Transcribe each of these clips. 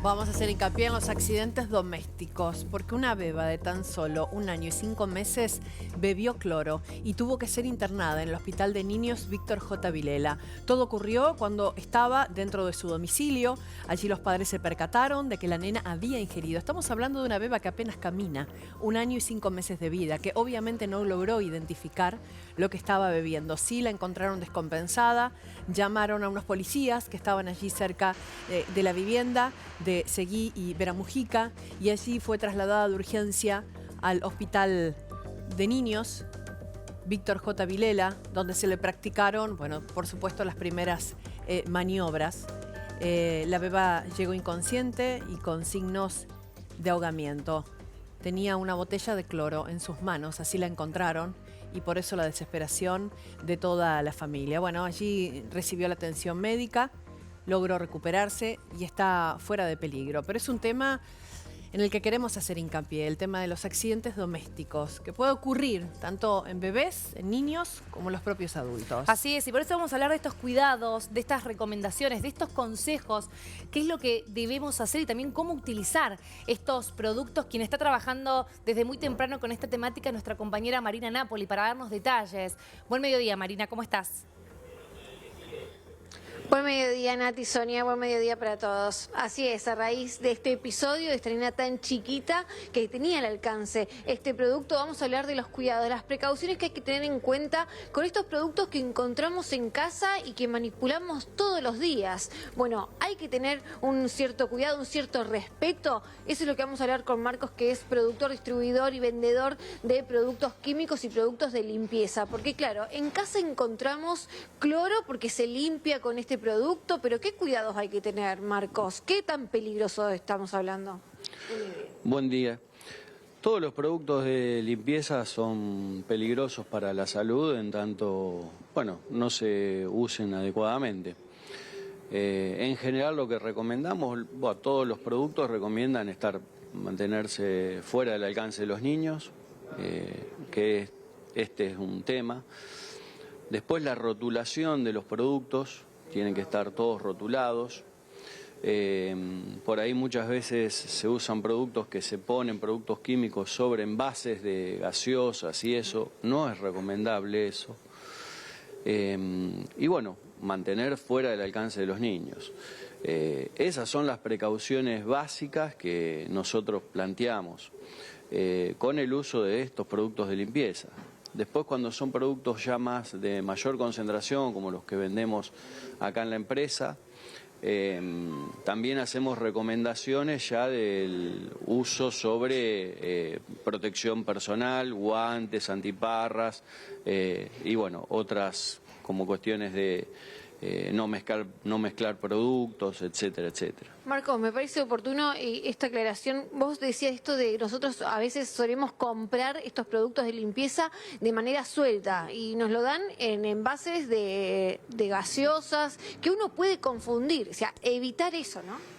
Vamos a hacer hincapié en los accidentes domésticos, porque una beba de tan solo 1 año y 5 meses bebió cloro y tuvo que ser internada en el Hospital de Niños Víctor J. Vilela. Todo ocurrió cuando estaba dentro de su domicilio. Allí los padres se percataron de que la nena había ingerido. Estamos hablando de una beba que apenas camina, 1 año y 5 meses de vida, que obviamente no logró identificar lo que estaba bebiendo. Sí la encontraron descompensada, llamaron a unos policías que estaban allí cerca de la vivienda de Seguí y Veramujica, y allí fue trasladada de urgencia al Hospital de Niños Víctor J. Vilela, donde se le practicaron, bueno, por supuesto, las primeras maniobras. La beba llegó inconsciente y con signos de ahogamiento. Tenía una botella de cloro en sus manos, así la encontraron, y por eso la desesperación de toda la familia. Bueno, allí recibió la atención médica, logró recuperarse y está fuera de peligro. Pero es un tema en el que queremos hacer hincapié, el tema de los accidentes domésticos, que puede ocurrir tanto en bebés, en niños, como en los propios adultos. Así es, y por eso vamos a hablar de estos cuidados, de estas recomendaciones, de estos consejos, qué es lo que debemos hacer y también cómo utilizar estos productos. Quien está trabajando desde muy temprano con esta temática es nuestra compañera Marina Napoli, para darnos detalles. Buen mediodía, Marina, ¿cómo estás? Buen mediodía, Nati, Sonia, buen mediodía para todos. Así es, a raíz de este episodio de esta nena tan chiquita que tenía al alcance este producto, vamos a hablar de los cuidados, de las precauciones que hay que tener en cuenta con estos productos que encontramos en casa y que manipulamos todos los días. Bueno, hay que tener un cierto cuidado, un cierto respeto. Eso es lo que vamos a hablar con Marcos, que es productor, distribuidor y vendedor de productos químicos y productos de limpieza. Porque claro, en casa encontramos cloro porque se limpia con este producto, pero ¿qué cuidados hay que tener, Marcos? ¿Qué tan peligroso estamos hablando? Buen día. Todos los productos de limpieza son peligrosos para la salud en tanto, bueno, no se usen adecuadamente. En general lo que recomendamos, bueno, todos los productos recomiendan mantenerse fuera del alcance de los niños, que este es un tema. Después la rotulación de los productos. Tienen que estar todos rotulados. Por ahí muchas veces se usan productos productos químicos sobre envases de gaseosas y eso, no es recomendable eso. Y bueno, mantener fuera del alcance de los niños. Esas son las precauciones básicas que nosotros planteamos con el uso de estos productos de limpieza. Después, cuando son productos ya de mayor concentración, como los que vendemos acá en la empresa, también hacemos recomendaciones ya del uso sobre protección personal, guantes, antiparras y bueno, otras como cuestiones de no mezclar productos, etcétera, etcétera. Marcos, me parece oportuno esta aclaración. Vos decías esto de nosotros a veces solemos comprar estos productos de limpieza de manera suelta y nos lo dan en envases de gaseosas que uno puede confundir, o sea, evitar eso, ¿no?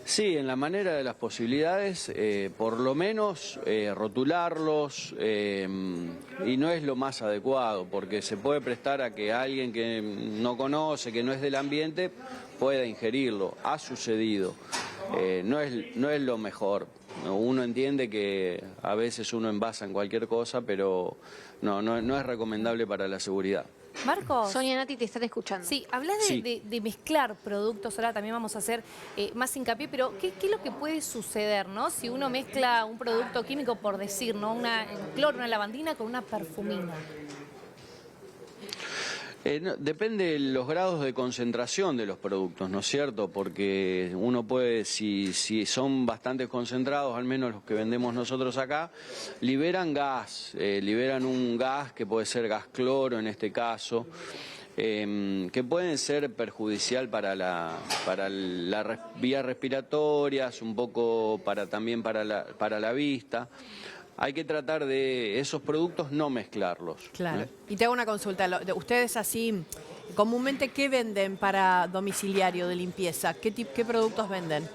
Sí, en la manera de las posibilidades, por lo menos rotularlos, y no es lo más adecuado, porque se puede prestar a que alguien que no conoce, que no es del ambiente, pueda ingerirlo. Ha sucedido, no es lo mejor. Uno entiende que a veces uno envasa en cualquier cosa, pero no es recomendable para la seguridad. Marcos. Sonia, Nati, te están escuchando. Sí, hablas de mezclar productos, ahora también vamos a hacer más hincapié, pero ¿qué es lo que puede suceder, no? Si uno mezcla un producto químico, por decir, ¿no? Un cloro, una lavandina con una perfumina. Depende de los grados de concentración de los productos, ¿no es cierto? Porque uno puede, si son bastante concentrados, al menos los que vendemos nosotros acá, liberan un gas que puede ser gas cloro en este caso, que pueden ser perjudicial para las vías respiratorias, un poco también para la vista. Hay que tratar de esos productos no mezclarlos. Claro. Y te hago una consulta. ¿Ustedes así, comúnmente, qué venden para domiciliario de limpieza? ¿Qué productos venden?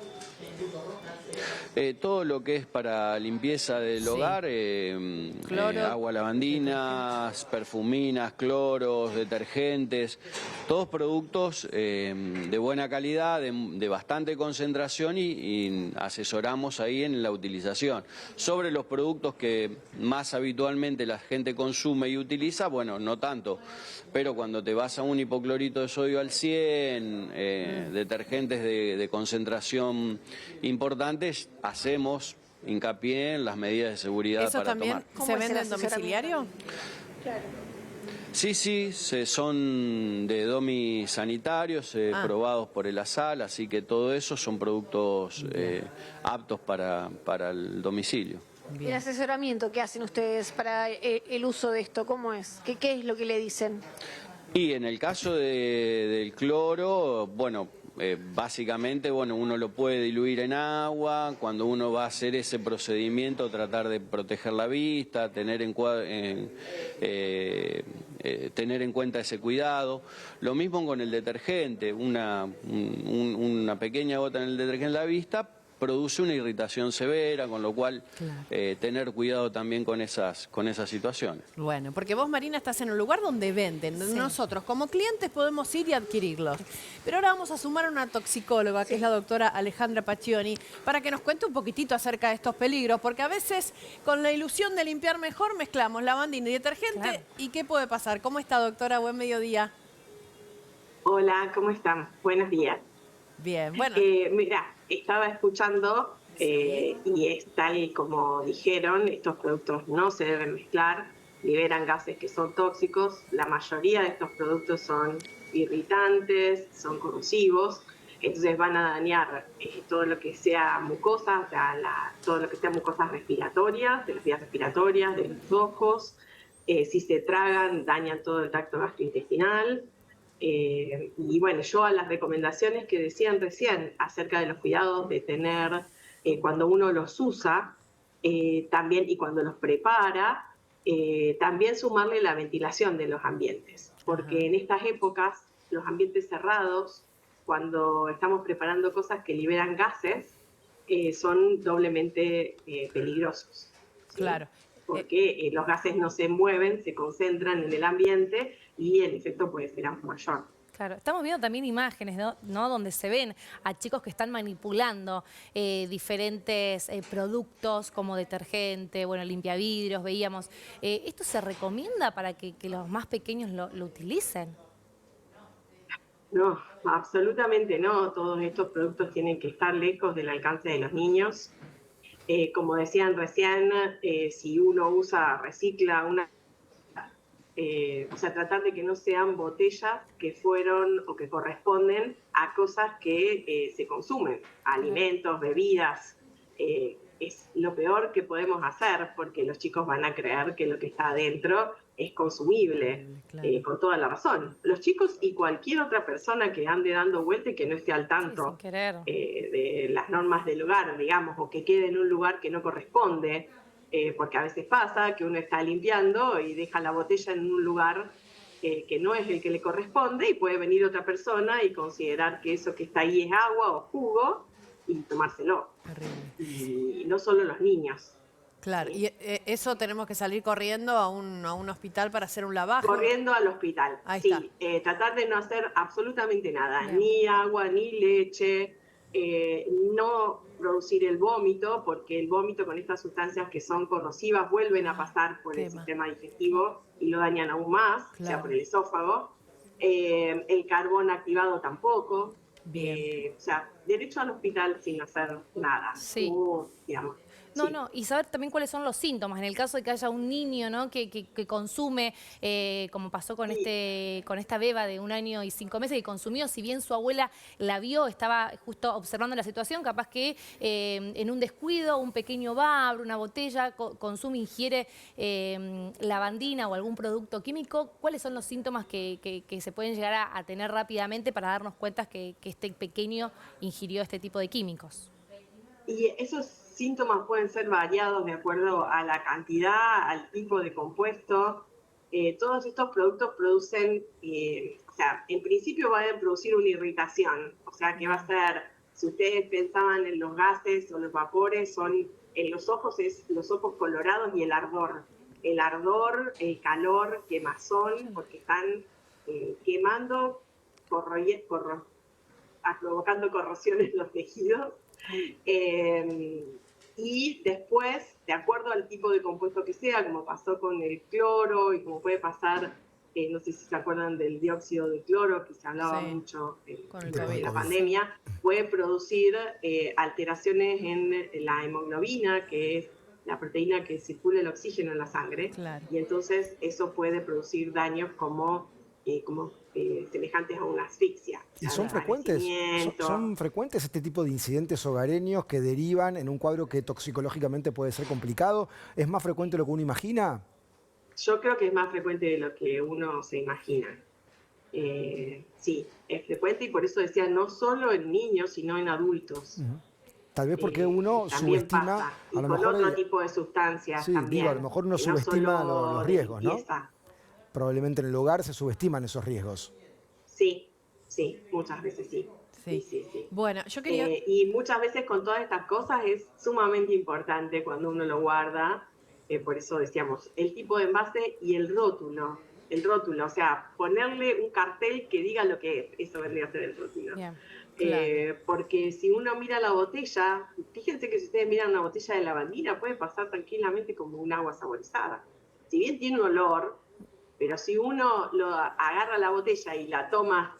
Todo lo que es para limpieza del hogar, Cloro. agua lavandinas, perfuminas, cloros, detergentes, todos productos de buena calidad, de bastante concentración y asesoramos ahí en la utilización. Sobre los productos que más habitualmente la gente consume y utiliza, bueno, no tanto, pero cuando te vas a un hipoclorito de sodio al 100, detergentes de concentración importantes, hacemos hincapié en las medidas de seguridad ¿Eso para también tomar. ¿Cómo se es el vende en asesoramiento? domiciliario? Claro. Sí, son de domi sanitarios, probados por el ASAL, así que todo eso son productos aptos para el domicilio. El asesoramiento que hacen ustedes para el uso de esto, ¿cómo es? ¿Qué es lo que le dicen? Y en el caso del cloro, bueno, básicamente, bueno, uno lo puede diluir en agua. Cuando uno va a hacer ese procedimiento, tratar de proteger la vista, tener en cuenta ese cuidado. Lo mismo con el detergente, una pequeña gota en el detergente en la vista produce una irritación severa, con lo cual tener cuidado también con esas situaciones. Bueno, porque vos, Marina, estás en un lugar donde venden. Sí. Nosotros, como clientes, podemos ir y adquirirlos. Pero ahora vamos a sumar a una toxicóloga, que es la doctora Alejandra Pacchioni, para que nos cuente un poquitito acerca de estos peligros, porque a veces, con la ilusión de limpiar mejor, mezclamos lavandina y detergente. Claro. ¿Y qué puede pasar? ¿Cómo está, doctora? Buen mediodía. Hola, ¿cómo están? Buenos días. Bien, bueno. Mira, estaba escuchando y es tal como dijeron, estos productos no se deben mezclar, liberan gases que son tóxicos, la mayoría de estos productos son irritantes, son corrosivos, entonces van a dañar todo lo que sea mucosa, todo lo que sea mucosas respiratorias, de las vías respiratorias, de los ojos, si se tragan, dañan todo el tracto gastrointestinal. Y bueno, yo a las recomendaciones que decían recién acerca de los cuidados de tener cuando uno los usa también y cuando los prepara, también sumarle la ventilación de los ambientes, porque en estas épocas los ambientes cerrados, cuando estamos preparando cosas que liberan gases, son doblemente peligrosos, ¿sí? Claro. Porque los gases no se mueven, se concentran en el ambiente y el efecto puede ser aún mayor. Claro, estamos viendo también imágenes, ¿no? Donde se ven a chicos que están manipulando diferentes productos como detergente, bueno, limpiavidrios, veíamos. ¿Esto se recomienda para que los más pequeños lo utilicen? No, absolutamente no. Todos estos productos tienen que estar lejos del alcance de los niños. Como decían recién, si uno recicla o sea, tratar de que no sean botellas que fueron o que corresponden a cosas que se consumen, alimentos, bebidas. Es lo peor que podemos hacer porque los chicos van a creer que lo que está adentro es consumible, con toda la razón. Los chicos y cualquier otra persona que ande dando vuelta y que no esté al tanto sin querer. de las normas del lugar, digamos, o que quede en un lugar que no corresponde, porque a veces pasa que uno está limpiando y deja la botella en un lugar que no es el que le corresponde y puede venir otra persona y considerar que eso que está ahí es agua o jugo y tomárselo. Y no solo los niños. Claro, y eso tenemos que salir corriendo a un hospital para hacer un lavaje. Corriendo al hospital, Ahí sí. está. Tratar de no hacer absolutamente nada, Bien. ni agua, ni leche, no producir el vómito, porque el vómito con estas sustancias que son corrosivas vuelven a pasar por el Quema. sistema digestivo y lo dañan aún más, o sea, Claro. por el esófago. El carbón activado tampoco. Bien. O sea, derecho al hospital sin hacer nada. Sí. Digamos. No, Sí. no, y saber también cuáles son los síntomas. En el caso de que haya un niño, ¿no? que consume, como pasó con esta beba de 1 año y 5 meses, que consumió, si bien su abuela la vio, estaba justo observando la situación, capaz que en un descuido, un pequeño va, abre una botella, consume, ingiere lavandina o algún producto químico. ¿Cuáles son los síntomas que se pueden llegar a tener rápidamente para darnos cuenta que este pequeño ingirió este tipo de químicos? Y esos síntomas pueden ser variados de acuerdo a la cantidad, al tipo de compuesto. Todos estos productos producen, o sea, en principio van a producir una irritación, o sea que va a ser Si ustedes pensaban en los gases o los vapores, son en los ojos es los ojos colorados y el ardor. El ardor, el calor, quemazón, porque están quemando, provocando corrosión en los tejidos. Y después, de acuerdo al tipo de compuesto que sea, como pasó con el cloro y como puede pasar, no sé si se acuerdan del dióxido de cloro, que se hablaba mucho en la pandemia, puede producir alteraciones en la hemoglobina, que es la proteína que circula el oxígeno en la sangre, y entonces eso puede producir daños como semejantes a una asfixia. ¿Y son frecuentes? ¿Son frecuentes este tipo de incidentes hogareños que derivan en un cuadro que toxicológicamente puede ser complicado? ¿Es más frecuente de lo que uno imagina? Yo creo que es más frecuente de lo que uno se imagina. Sí, es frecuente y por eso decía no solo en niños, sino en adultos. Tal vez porque uno subestima... Pasa. Y a lo mejor otro tipo de sustancias también. Digo, a lo mejor uno subestima los riesgos, ¿no? Probablemente en el hogar se subestiman esos riesgos. Sí, muchas veces sí. Sí. Bueno, yo quería... y muchas veces con todas estas cosas es sumamente importante cuando uno lo guarda, por eso decíamos, el tipo de envase y el rótulo, o sea, ponerle un cartel que diga lo que es, eso vendría a ser el rótulo. Bien, claro. Porque si uno mira la botella, fíjense que si ustedes miran una botella de lavandina puede pasar tranquilamente como un agua saborizada. Si bien tiene un olor, pero si uno agarra la botella y la toma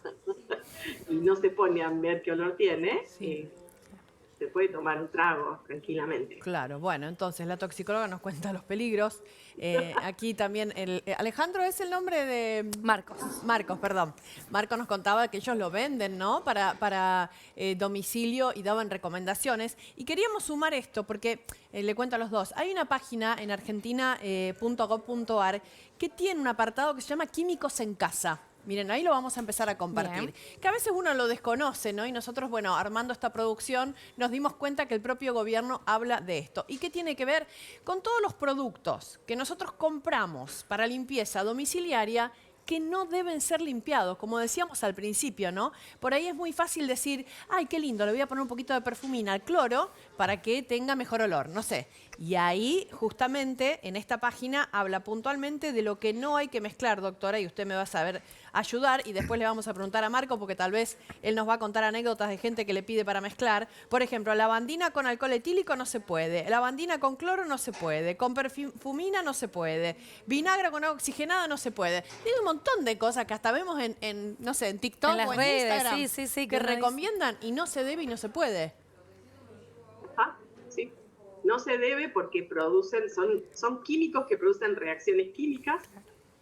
y no se pone a ver qué olor tiene, se puede tomar un trago tranquilamente. Claro, bueno, entonces la toxicóloga nos cuenta los peligros. Aquí también, Alejandro es el nombre de... Marcos, perdón. Marcos nos contaba que ellos lo venden, ¿no? Para domicilio y daban recomendaciones. Y queríamos sumar esto porque, le cuento a los dos, hay una página en argentina.gov.ar que tiene un apartado que se llama Químicos en Casa. Miren, ahí lo vamos a empezar a compartir. Que a veces uno lo desconoce, ¿no? Y nosotros, bueno, armando esta producción, nos dimos cuenta que el propio gobierno habla de esto. ¿Y qué tiene que ver? Con todos los productos que nosotros compramos para limpieza domiciliaria que no deben ser limpiados, como decíamos al principio, ¿no? Por ahí es muy fácil decir, ay, qué lindo, le voy a poner un poquito de perfumina al cloro para que tenga mejor olor, no sé. Y ahí, justamente, en esta página habla puntualmente de lo que no hay que mezclar, doctora, y usted me va a saber ayudar, y después le vamos a preguntar a Marco, porque tal vez él nos va a contar anécdotas de gente que le pide para mezclar. Por ejemplo, lavandina con alcohol etílico no se puede, lavandina con cloro no se puede, con perfumina no se puede, vinagre con agua oxigenada no se puede. Tiene un montón de cosas que hasta vemos en no sé, en TikTok en las o en redes, Instagram, sí, que recomiendan y no se debe y no se puede. Sí. No se debe porque son químicos que producen reacciones químicas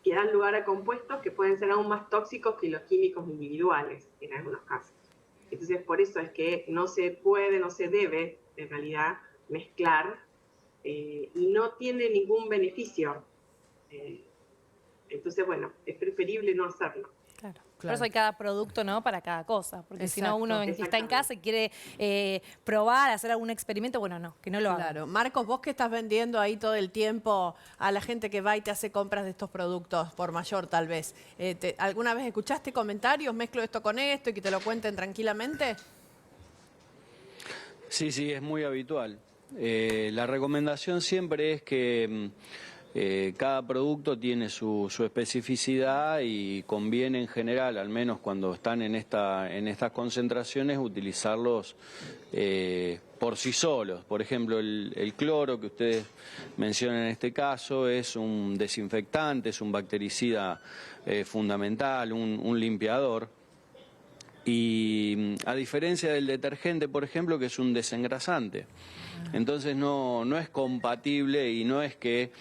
que dan lugar a compuestos que pueden ser aún más tóxicos que los químicos individuales en algunos casos. Entonces, por eso es que no se puede, no se debe, en realidad, mezclar y no tiene ningún beneficio. Entonces, bueno, es preferible no hacerlo. Claro. Por eso hay cada producto, ¿no? Para cada cosa. Porque si no, uno está en casa y quiere probar, hacer algún experimento, bueno, no, que no lo haga. Claro. Marcos, vos que estás vendiendo ahí todo el tiempo a la gente que va y te hace compras de estos productos, por mayor tal vez, ¿alguna vez escuchaste comentarios, mezclo esto con esto y que te lo cuenten tranquilamente? Sí, es muy habitual. La recomendación siempre es que cada producto tiene su especificidad y conviene en general, al menos cuando están en estas concentraciones, utilizarlos por sí solos. Por ejemplo, el cloro que ustedes mencionan en este caso es un desinfectante, es un bactericida fundamental, un limpiador. Y a diferencia del detergente, por ejemplo, que es un desengrasante. Entonces no es compatible y no es que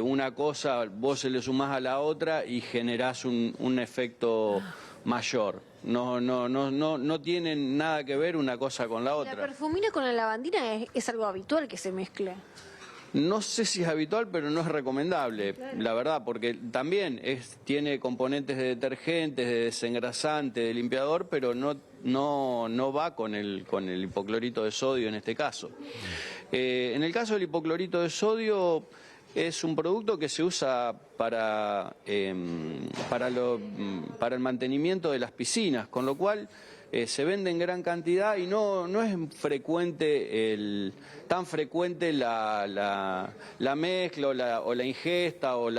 una cosa vos se le sumás a la otra y generás un efecto mayor. No tienen nada que ver una cosa con la otra. ¿La perfumina con la lavandina es algo habitual que se mezcle? No sé si es habitual, pero no es recomendable, la verdad, porque también tiene componentes de detergentes, de desengrasante, de limpiador, pero no va con el hipoclorito de sodio en este caso. En el caso del hipoclorito de sodio es un producto que se usa para el mantenimiento de las piscinas, con lo cual se vende en gran cantidad y no es frecuente tan frecuente la mezcla o la ingesta o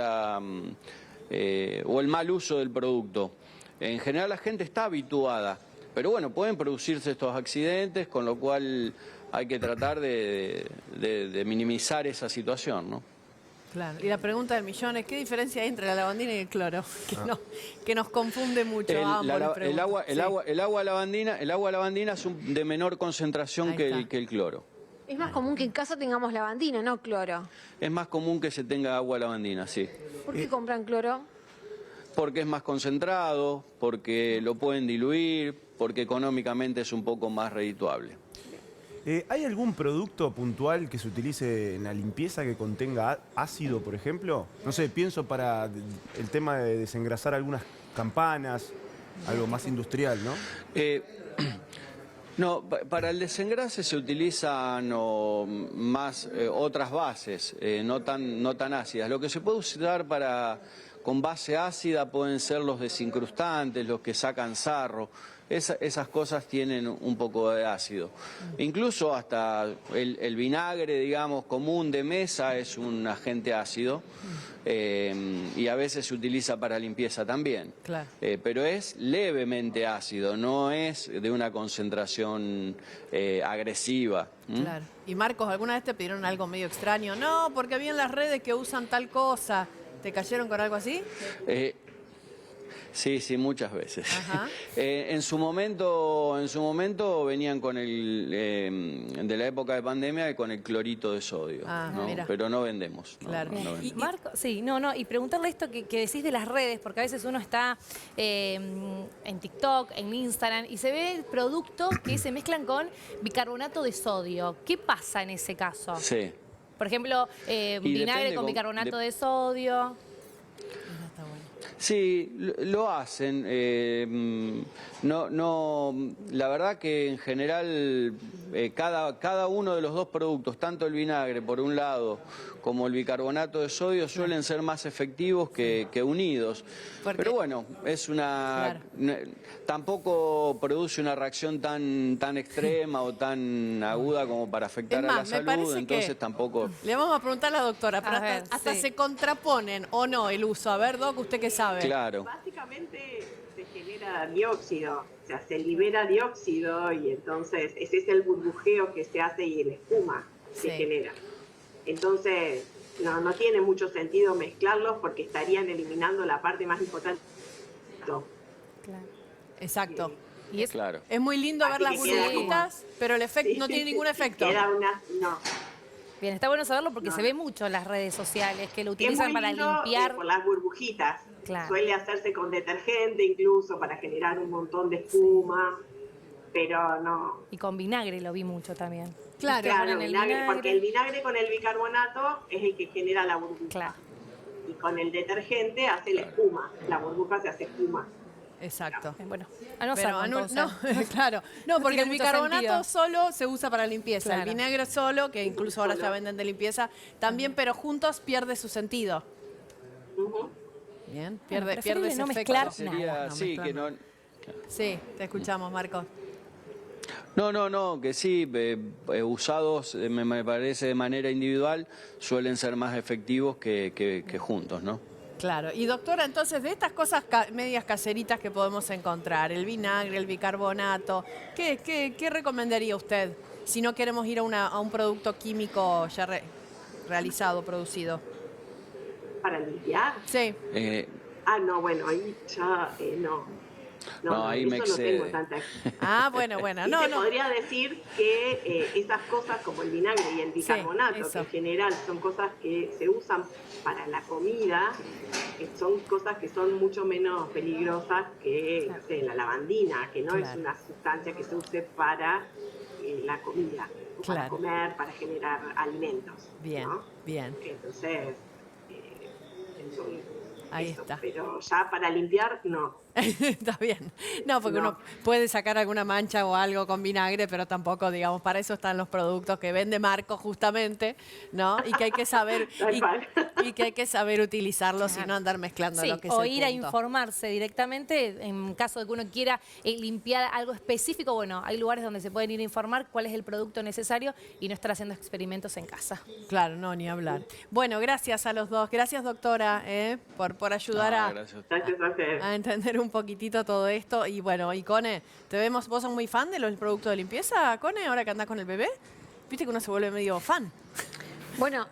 el mal uso del producto. En general la gente está habituada, pero bueno, pueden producirse estos accidentes, con lo cual hay que tratar de minimizar esa situación, ¿no? Claro. Y la pregunta del millón es, ¿qué diferencia hay entre la lavandina y el cloro? Que nos confunde mucho. El agua lavandina es de menor concentración que el cloro. Es más común que en casa tengamos lavandina, no cloro. Es más común que se tenga agua lavandina, sí. ¿Por qué compran cloro? Porque es más concentrado, porque lo pueden diluir, porque económicamente es un poco más redituable. ¿Hay algún producto puntual que se utilice en la limpieza que contenga ácido, por ejemplo? No sé, pienso para el tema de desengrasar algunas campanas, algo más industrial, ¿no? No, para el desengrase se utilizan más otras bases, no tan ácidas. Lo que se puede usar con base ácida pueden ser los desincrustantes, los que sacan sarro. Esas cosas tienen un poco de ácido. Incluso hasta el vinagre, digamos, común de mesa es un agente ácido y a veces se utiliza para limpieza también. Claro. Pero es levemente ácido, no es de una concentración agresiva. Claro. Y Marcos, ¿alguna vez te pidieron algo medio extraño? No, porque vi en las redes que usan tal cosa. ¿Te cayeron con algo así? Sí, muchas veces. Ajá. En su momento venían con de la época de pandemia, con el clorito de sodio, ¿no? Pero no vendemos. Claro. No vendemos. Y Marco, y preguntarle esto que decís de las redes, porque a veces uno está en TikTok, en Instagram, y se ve productos que se mezclan con bicarbonato de sodio. ¿Qué pasa en ese caso? Sí. Por ejemplo, vinagre con bicarbonato de sodio. Sí, lo hacen. La verdad que en general cada uno de los dos productos, tanto el vinagre por un lado como el bicarbonato de sodio, suelen ser más efectivos que unidos. Pero bueno, tampoco produce una reacción tan extrema o tan aguda como para afectar a la salud, entonces tampoco... Le vamos a preguntar a la doctora, pero hasta se contraponen o no el uso. A ver, Doc, ¿usted qué sabe? Claro. Básicamente se genera dióxido, o sea, se libera dióxido y entonces ese es el burbujeo que se hace y la espuma se genera. Entonces no tiene mucho sentido mezclarlos porque estarían eliminando la parte más importante. Claro. Exacto. Y es muy lindo ver las burbujitas, pero el efecto no tiene ningún efecto. No. Bien, está bueno saberlo porque se ve mucho en las redes sociales que lo utilizan para limpiar. Por las burbujitas. Claro. Suele hacerse con detergente incluso para generar un montón de espuma, pero no. Y con vinagre lo vi mucho también. Claro, vinagre, porque el vinagre con el bicarbonato es el que genera la burbuja. Claro. Y con el detergente hace la espuma. La burbuja se hace espuma. Exacto. Bueno, claro. No, porque el bicarbonato sentido. solo se usa para limpieza. Claro. El vinagre solo, que incluso ahora ya venden de limpieza, también, pero juntos pierde su sentido. Bien, pierde ese no efecto. mezclar Sería, sí, que no... Sí, te escuchamos, Marcos. No, que sí, usados me parece de manera individual suelen ser más efectivos que juntos, ¿no? Claro. Y doctora, entonces, de estas cosas medias caseritas que podemos encontrar, el vinagre, el bicarbonato, ¿qué recomendaría usted si no queremos ir a un producto químico ya realizado, producido? ¿Para limpiar? Sí. No, bueno, ahí ya no, ahí me excede. excede. No tengo Ah, bueno. podría decir que esas cosas como el vinagre y el bicarbonato, que en general son cosas que se usan para la comida, son cosas que son mucho menos peligrosas que la lavandina, que no es una sustancia que se use para la comida, para comer, para generar alimentos. Bien, ¿no? bien. Entonces, Ahí está. Pero ya para limpiar, no. Está bien. No, porque uno puede sacar alguna mancha o algo con vinagre, pero tampoco, digamos, para eso están los productos que vende Marco justamente, ¿no? Y que hay que saber y que hay que saber utilizarlos y no andar mezclando Sí, lo que es o el ir a punto. informarse directamente en caso de que uno quiera limpiar algo específico. Bueno, hay lugares donde se pueden ir a informar cuál es el producto necesario y no estar haciendo experimentos en casa. Claro, no, ni hablar. Bueno, gracias a los dos. Gracias, doctora, por ayudar Gracias. Gracias a ustedes. a entender un poquitito todo esto. Y bueno, y Cone, te vemos, vos sos muy fan de los productos de limpieza, Cone, ahora que andás con el bebé. Viste que uno se vuelve medio fan. Bueno,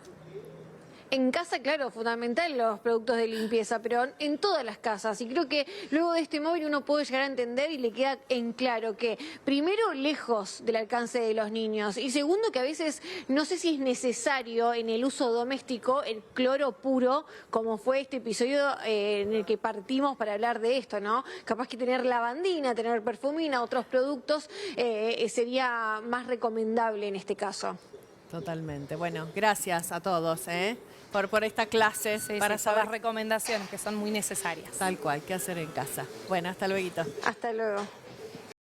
en casa, claro, fundamental los productos de limpieza, pero en todas las casas. Y creo que luego de este móvil uno puede llegar a entender y le queda en claro que, primero, lejos del alcance de los niños. Y segundo, que a veces no sé si es necesario en el uso doméstico el cloro puro, como fue este episodio en el que partimos para hablar de esto, ¿no? Capaz que tener lavandina, tener perfumina, otros productos, sería más recomendable en este caso. Totalmente. Bueno, gracias a todos, por esta clase Sí, para sí, por saber las recomendaciones que son muy necesarias. tal cual qué hacer en casa. Bueno, hasta luego. Hasta luego.